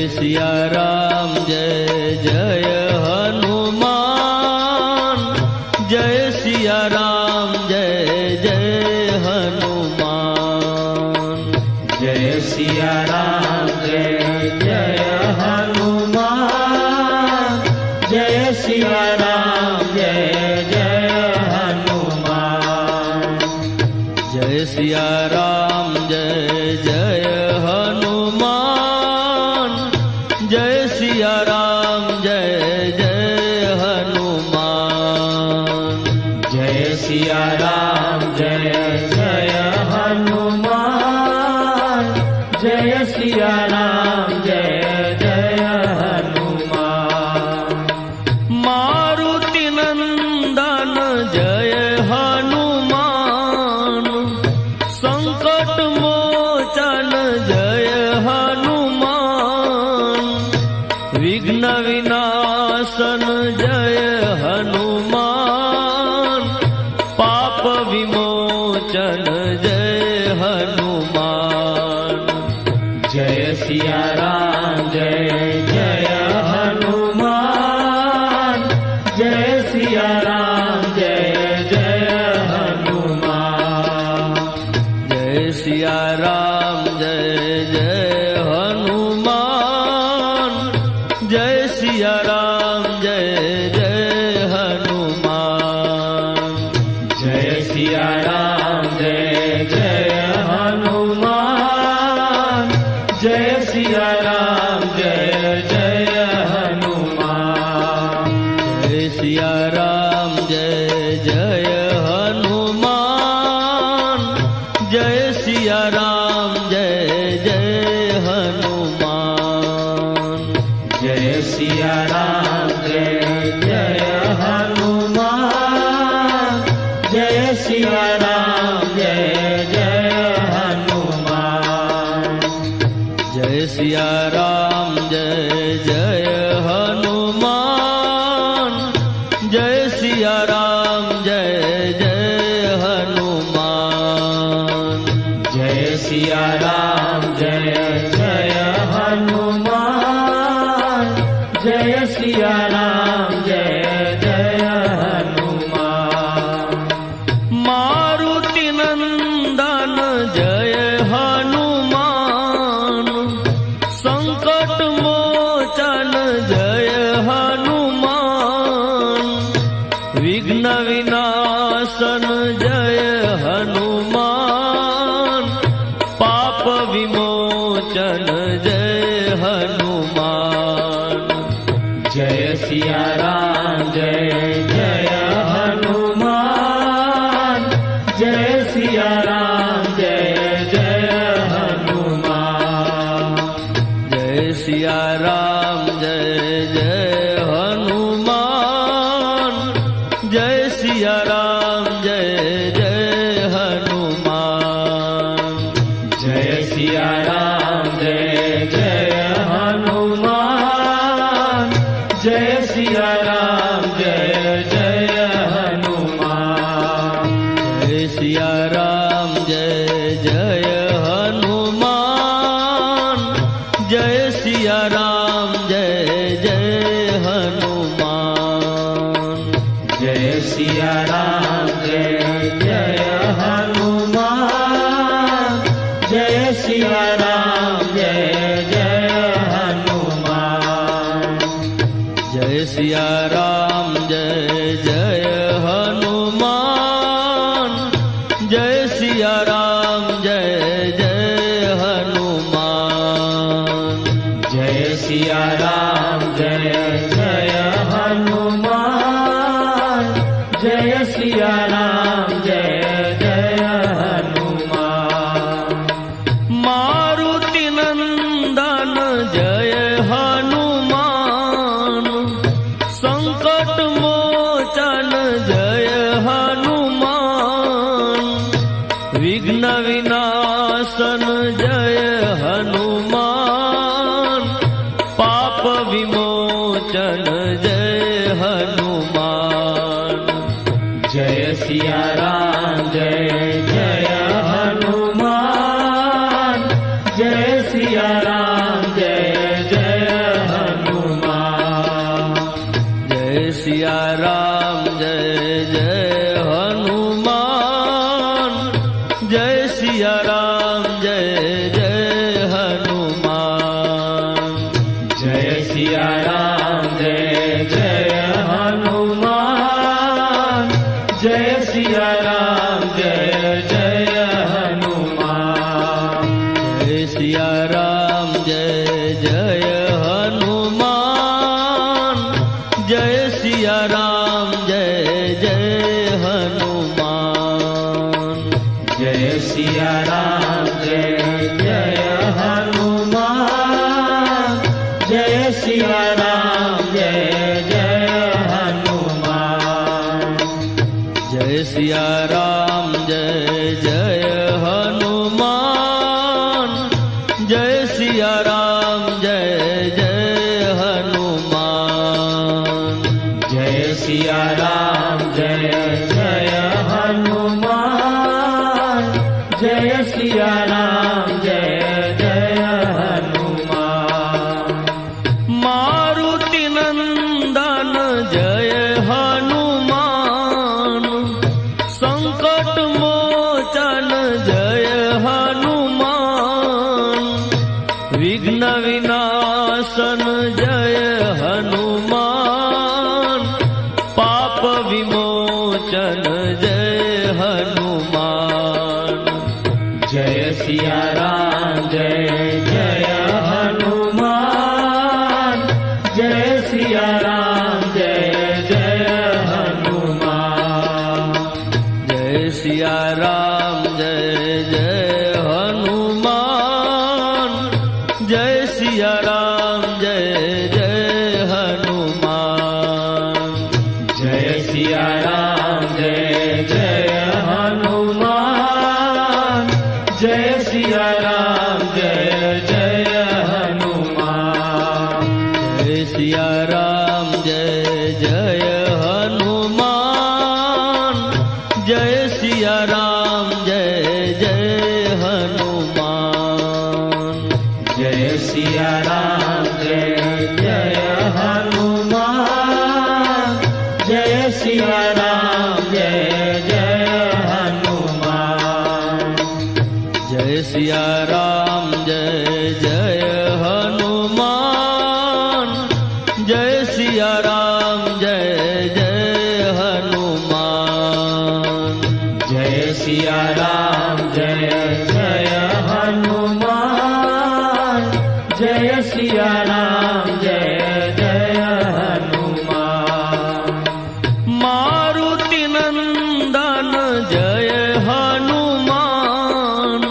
सिया राम जय जय हनुमान, जय सिया राम जय जय हनुमान। जय सिया राम जय जय हनुमान, जय सिया राम जय जय हनुमान। जय सिया राम जय जय हनुमान, जय सिया राम जय जय हनुमान। जय सिया राम जय जय हनुमान, जय सिया राम जय जय हनुमान। मारुति नंदन जय हनुमान, संकट मोचन जय हनुमान। विघ्न विनाशन जय हनुमान, पाप विमोचन जय हनुमान। जय सिया राम जय जय हनुमान, जय सिया राम जय जय हनुमान। जय सिया राम जय जय हनुमान, जय सिया राम जय जय हनुमान। जय सिया राम जय जय हनुमान, जय सिया राम जय जय हनुमान। जय सिया राम जय जय हनुमान, जय सिया राम जय जय हनुमान। जय सिया राम जय जय हनुमान, जय सिया राम जय जय हनुमान। जय सिया राम जय जय हनुमान, जय सिया राम जय जय हनुमान। जय सिया राम जय जय हनुमान, जय सिया राम जय जय हनुमान। मारुति नंदन जय हनुमान, संकट मोचन जय हनुमान। विघ्न विनाशन जय हनुमान, पाप विमोचन जय हनुमान। जय सिया राम जय जय हनुमान, जय सिया राम जय जय हनुमान। जय सिया राम जय जय हनुमान, जय सिया राम जय जय हनुमान। जय सिया राम जय जय हनुमान, जय सिया राम जय जय हनुमान। जय सिया राम जय जय हनुमान, जय सिया राम जय जय हनुमान। जय सिया राम जय जय हनुमान, जय सिया राम जय जय हनुमान। जय सिया राम जय जय हनुमान, जय सिया राम जय जय हनुमान। जय सिया राम जय जय हनुमान, जय सिया राम जय जय हनुमान। मारुति नंदन जय हनुमान, संकट मोचन जय हनुमान। विघ्न विनाशन जय हनुमान, पाप विमोचन जय हनुमान। जय सिया राम जय जय हनुमान, जय सिया राम जय जय सिया राम जय जय हनुमान जय सिया राम जय जय हनुमान जय सिया राम जय जय हनुमान जय सिया राम जय जय हनुमान जय सिया राम जय जय हनुमान जय सिया राम जय जय हनुमान जय सिया राम जय जय हनुमान जय सिया राम जय जय हनुमान जय सिया राम जय जय हनुमान जय सिया राम जय जय हनुमान जय सिया राम जय जय हनुमान जय सिया राम जय जय हनुमान मारुति नंदन जय हनुमान संकट मोचन जय हनुमान विघ्न विनाशन जय हनुमान पाप विमोचन जय हनुमान जय सिया राम जय जय हनुमान जय सिया राम जय जय हनुमान जय सिया राम जय जय हनुमान जय सिया राम जय जय हनुमान जय सिया राम जय जय हनुमान जय सिया राम जय जय हनुमान जय सिया राम जय जय हनुमान जय सिया राम जय जय हनुमान जय सिया राम जय जय हनुमान जय सिया राम जय जय हनुमान जय सिया राम जय जय हनुमान जय सिया राम जय जय हनुमान जय सिया राम जय जय हनुमान जय सिया राम जय जय हनुमान मारुति नंदन जय हनुमान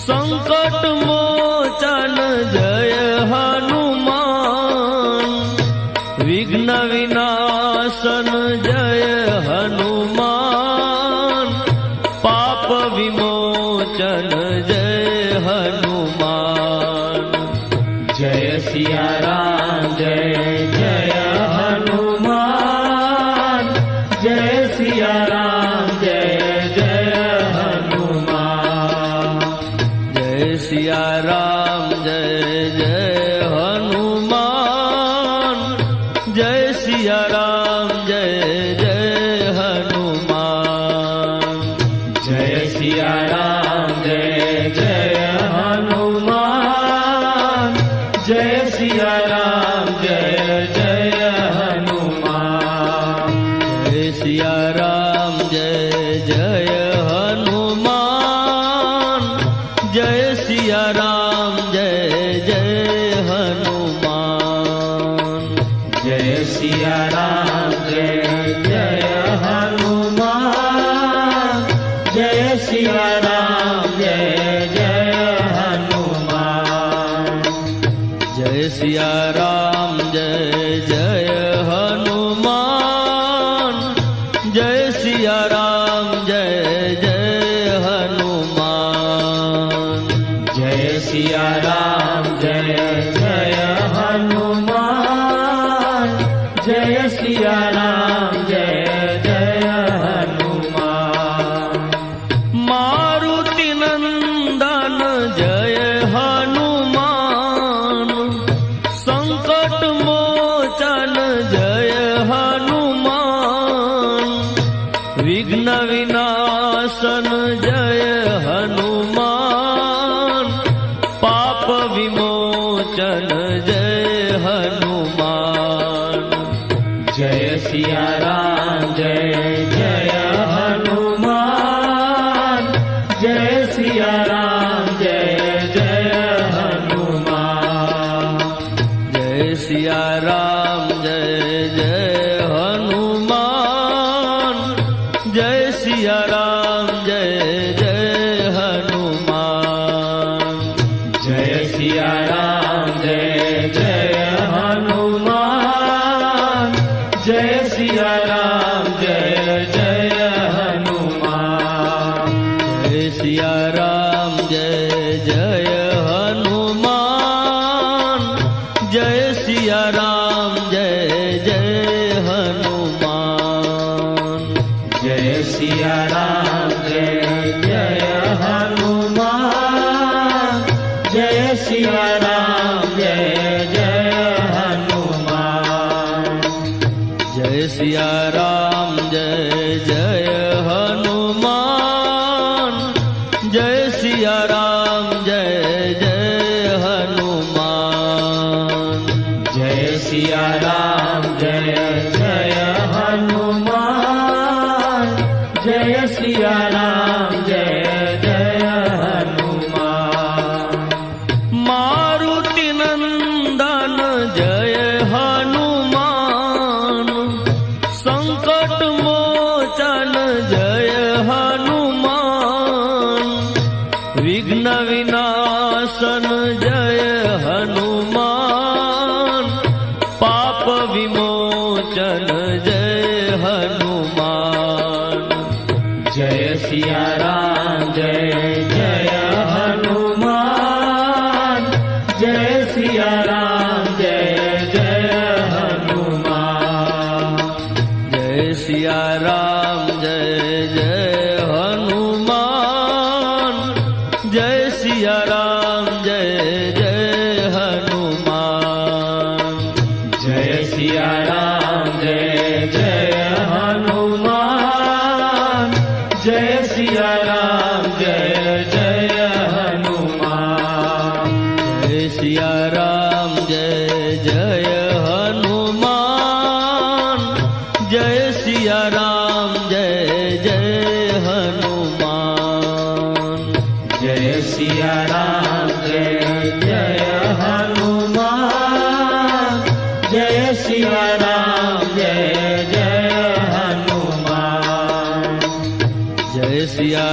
संकट मोचन जय हनुमान विघ्न विनाशन जय हनुमान पाप विमोचन जय हनुमान जय सिया राम जय जय हनुमान जय सिया राम जय जय हनुमान जय सिया राम जय जय हनुमान जय सिया राम जय जय हनुमान जय सिया राम जय जय हनुमान जय सिया राम जय जय हनुमान जय सिया राम जय जय हनुमान जय सिया राम जय जय हनुमान जय सिया राम जय जय हनुमान जय सिया राम जय जय हनुमान जय सिया राम जय जय हनुमान जय सिया राम जय जय हनुमान जय सिया राम जय जय हनुमान जय सिया राम जय जय हनुमान मारुति नंदन जय हनुमान संकट मोचन जय सिया राम जय जय हनुमान जय सिया राम जय जय हनुमान जय सिया राम जय जय हनुमान जय सिया राम जय जय हनुमान जय सिया राम जय जय हनुमान जय सिया राम जय जय हनुमान जय सिया राम जय जय हनुमान जय सिया राम जय जय हनुमान जय सिया राम जय जय हनुमान जय सिया राम जय जय हनुमान जय सिया राम जय जय हनुमान जय सिया राम जय जय हनुमान जय सिया राम जय जय हनुमान जय सिया राम जय जय हनुमान मारुति नंदन जय हनुमान संकट मोचन जय हनुमान विघ्न विनाशन जय हनुमान पाप विमोचन जय हनुमान जय सिया राम जय जय हनुमान जय सिया राम जय जय हनुमान जय सिया राम जय जय हनुमान जय सिया राम जय जय हनुमान जय सिया राम जय जय हनुमान जय सिया राम जय जय हनुमान जय सिया राम जय जय हनुमान जय सिया राम जय जय हनुमान जय सिया राम जय जय हनुमान जय सिया राम जय जय हनुमान जय सिया